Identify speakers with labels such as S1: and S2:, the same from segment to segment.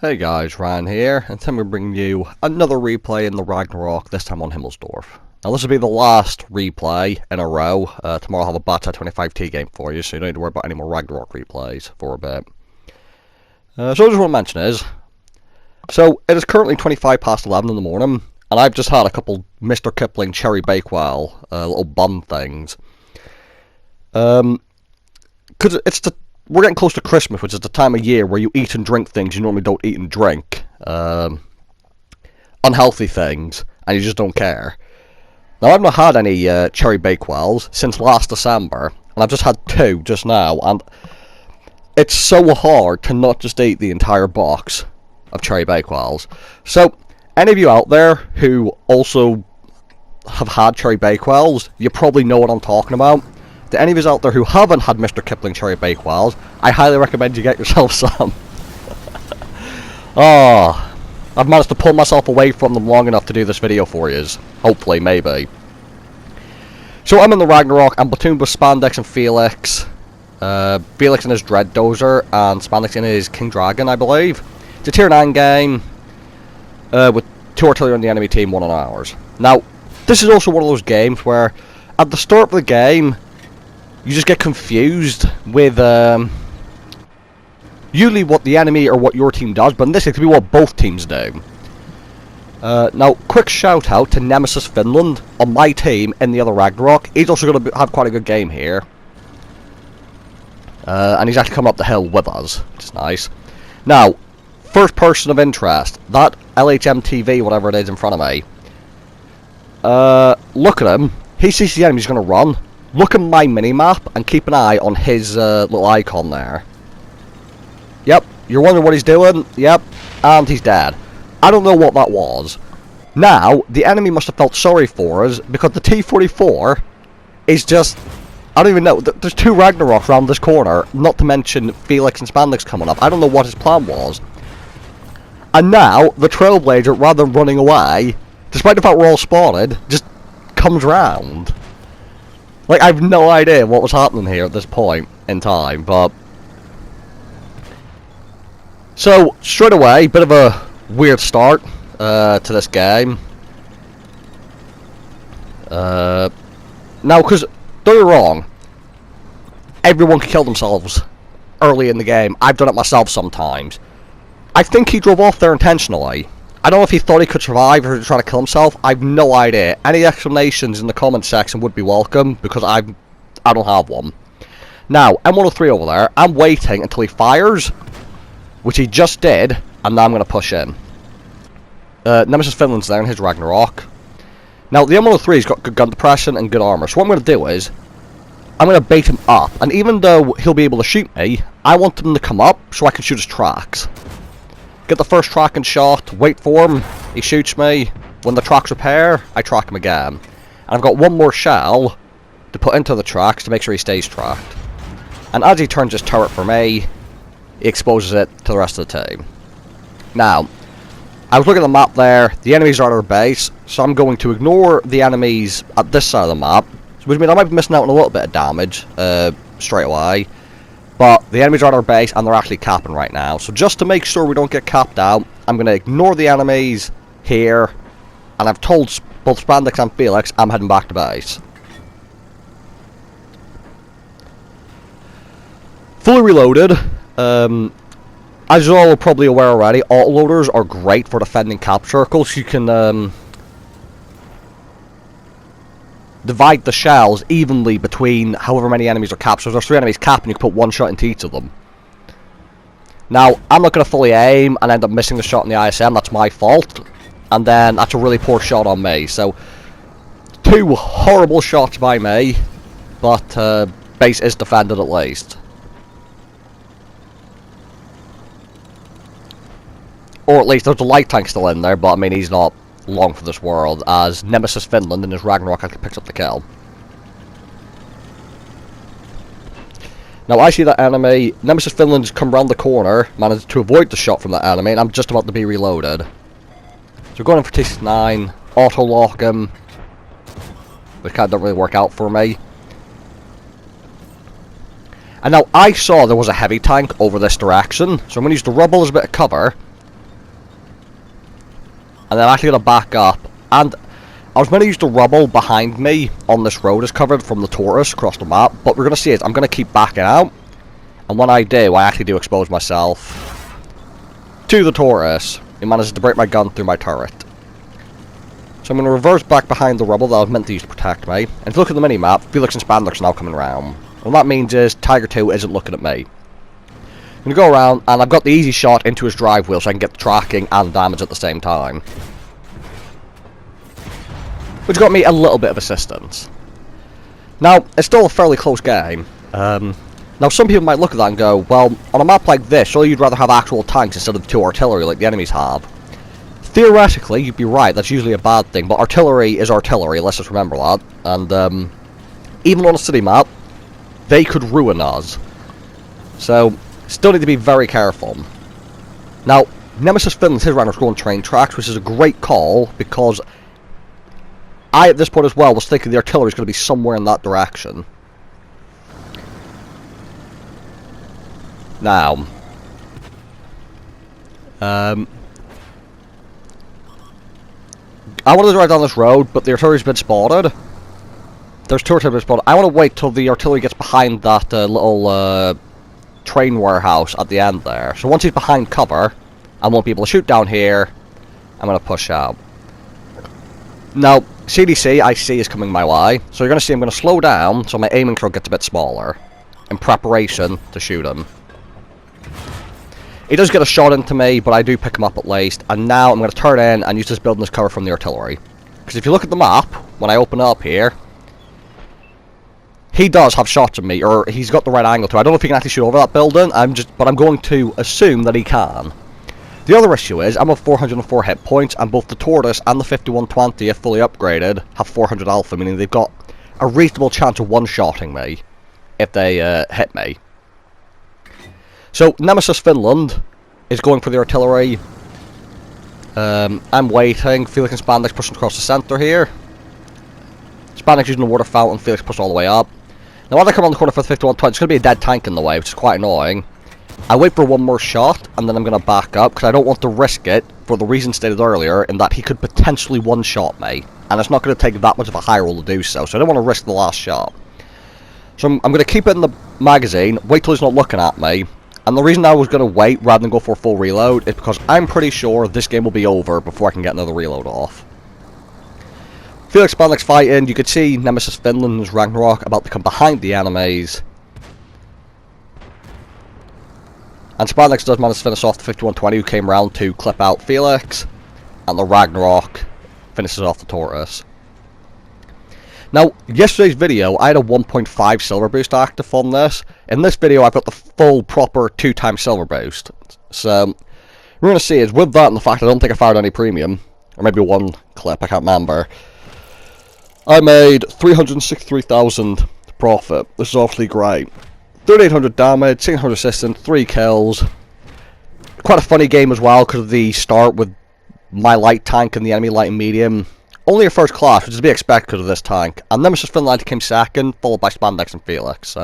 S1: Hey guys, Ryan here, and today we're bringing you another replay in the Ragnorok, this time on Himmelsdorf. Now this will be the last replay in a row. Tomorrow I'll have a Bata 25T game for you, so you don't need to worry about any more Ragnarok replays for a bit. So I just want to mention is, so it is currently 25 past 11 in the morning, and I've just had a couple Mr. Kipling Cherry Bakewell little bun things. Because we're getting close to Christmas, which is the time of year where you eat and drink things you normally don't eat and drink. Unhealthy things, and you just don't care. Now, I've not had any Cherry Bakewells since last December, and I've just had two just now, and it's so hard to not just eat the entire box of Cherry Bakewells. So, any of you out there who also have had Cherry Bakewells, you probably know what I'm talking about. To any of you out there who haven't had Mr. Kipling Cherry Bakewells, I highly recommend you get yourself some. I've managed to pull myself away from them long enough to do this video for you. Hopefully, maybe. So I'm in the Ragnarok, I'm platooned with Spandex and Felix. Felix in his Dread Dozer, and Spandex in his King Dragon, I believe. It's a tier 9 game, with 2 artillery on the enemy team, 1 on ours. Now, this is also one of those games where, at the start of the game, you just get confused with usually what the enemy or what your team does, but in this it could be what both teams do. Now, quick shout out to Nemesis Finland on my team in the other Ragnarok. He's also going to have quite a good game here. And he's actually come up the hill with us, which is nice. Now, first person of interest, that LHMTV, whatever it is in front of me. Look at him. He sees the enemy, he's going to run. Look at my mini-map and keep an eye on his little icon there. Yep, you're wondering what he's doing? Yep, and he's dead. I don't know what that was. Now, the enemy must have felt sorry for us because the T-44 is just... I don't even know. There's 2 Ragnaroks around this corner, not to mention Felix and Spandex coming up. I don't know what his plan was. And now, the Trailblazer, rather than running away, despite the fact we're all spotted, just comes round. Like, I have no idea what was happening here at this point in time, but... So, straight away, bit of a weird start to this game. Now, because, don't get me wrong, everyone can kill themselves early in the game. I've done it myself sometimes. I think he drove off there intentionally. I don't know if he thought he could survive or trying to kill himself. I've no idea. Any explanations in the comment section would be welcome, because I don't have one. Now, M103 over there, I'm waiting until he fires, which he just did, and now I'm going to push in. Nemesis Finland's there in his Ragnarok. Now, the M103's got good gun depression and good armor, so what I'm going to do is, I'm going to bait him up, and even though he'll be able to shoot me, I want him to come up so I can shoot his tracks. Get the first tracking shot, wait for him, he shoots me. When the tracks repair, I track him again. And I've got one more shell to put into the tracks to make sure he stays tracked. And as he turns his turret for me, he exposes it to the rest of the team. Now, I was looking at the map there, the enemies are at our base, so I'm going to ignore the enemies at this side of the map, which means I might be missing out on a little bit of damage straight away. But the enemies are at our base and they're actually capping right now. So just to make sure we don't get capped out, I'm going to ignore the enemies here. And I've told both Spandex and Felix I'm heading back to base. Fully reloaded. As you all are probably aware already, autoloaders are great for defending cap circles. You can divide the shells evenly between however many enemies are capped. So if there's 3 enemies capped, and you can put 1 shot into each of them. Now, I'm not going to fully aim and end up missing the shot in the ISM. That's my fault. And then that's a really poor shot on me. So, 2 horrible shots by me, but base is defended at least. Or at least there's a light tank still in there, but I mean, he's not long for this world, as Nemesis Finland in his Ragnarok actually picks up the kill. Now I see that enemy. Nemesis Finland's come round the corner, managed to avoid the shot from that enemy, and I'm just about to be reloaded. So we're going in for T9, auto lock him, which kind of don't really work out for me. And now I saw there was a heavy tank over this direction, so I'm going to use the rubble as a bit of cover, and then I'm actually going to back up, and I was going to use the rubble behind me on this road is covered from the tortoise across the map, but we're going to see it. I'm going to keep backing out, and when I do, I actually do expose myself to the tortoise. He manages to break my gun through my turret. So I'm going to reverse back behind the rubble that I was meant to use to protect me, and if you look at the mini-map, Felix and Spandex are now coming around. And what that means is Tiger 2 isn't looking at me. I'm going to go around, and I've got the easy shot into his drive wheel so I can get the tracking and damage at the same time. Which got me a little bit of assistance. Now, it's still a fairly close game. Now, some people might look at that and go, well, on a map like this, surely you'd rather have actual tanks instead of 2 artillery like the enemies have. Theoretically, you'd be right, that's usually a bad thing, but artillery is artillery, let's just remember that. And, even on a city map, they could ruin us. So, still need to be very careful. Now, Nemesis Finland's his Ragnorok's going train tracks, which is a great call, because I, at this point as well, was thinking the artillery is going to be somewhere in that direction. Now, I wanted to drive down this road, but the artillery's been spotted. There's 2 artillery spotted. I want to wait till the artillery gets behind that little train warehouse at the end there. So once he's behind cover, I won't be able to shoot down here. I'm going to push out. Now, CDC, I see, is coming my way. So you're going to see I'm going to slow down so my aiming throw gets a bit smaller in preparation to shoot him. He does get a shot into me, but I do pick him up at least. And now I'm going to turn in and use this building as cover from the artillery. Because if you look at the map, when I open up here, he does have shots at me, or he's got the right angle to. I don't know if he can actually shoot over that building, but I'm going to assume that he can. The other issue is, I'm at 404 hit points, and both the Tortoise and the 5120, if fully upgraded, have 400 alpha, meaning they've got a reasonable chance of one-shotting me if they hit me. So, Nemesis Finland is going for the artillery. I'm waiting. Felix and Spandex pushing across the centre here. Spandex using the water fountain, Felix pushed all the way up. Now, when I come on the corner for the 5120, it's going to be a dead tank in the way, which is quite annoying. I wait for one more shot, and then I'm going to back up, because I don't want to risk it, for the reason stated earlier, in that he could potentially one-shot me. And it's not going to take that much of a high roll to do so, so I don't want to risk the last shot. So I'm going to keep it in the magazine, wait till he's not looking at me. And the reason I was going to wait, rather than go for a full reload, is because I'm pretty sure this game will be over before I can get another reload off. Felix Spandex fighting, you could see Nemesis Finland's Ragnorok about to come behind the enemies. And Spandex does manage to finish off the 5120 who came round to clip out Felix. And the Ragnorok finishes off the Tortoise. Now, yesterday's video, I had a 1.5 silver boost active on this. In this video, I've got the full, proper 2x silver boost. So, we're going to see is, with that and the fact I don't think I fired any premium, or maybe one clip, I can't remember, I made 363,000 profit. This is awfully great. 3,800 damage, 600 assistance, 3 kills. Quite a funny game as well, because of the start with my light tank and the enemy light and medium. Only a first class, which is to be expected because of this tank. And Nemesis Finland came second, followed by Spandex and Felix.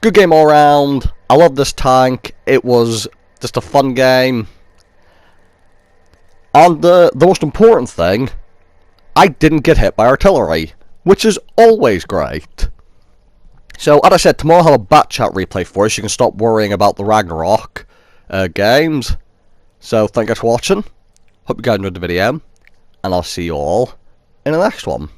S1: Good game all round. I love this tank. It was just a fun game. And the most important thing, I didn't get hit by artillery, which is always great. So, as I said, tomorrow I'll have a bat chat replay for you, so you can stop worrying about the Ragnorok games. So, thank you guys for watching. Hope you guys enjoyed the video. And I'll see you all in the next one.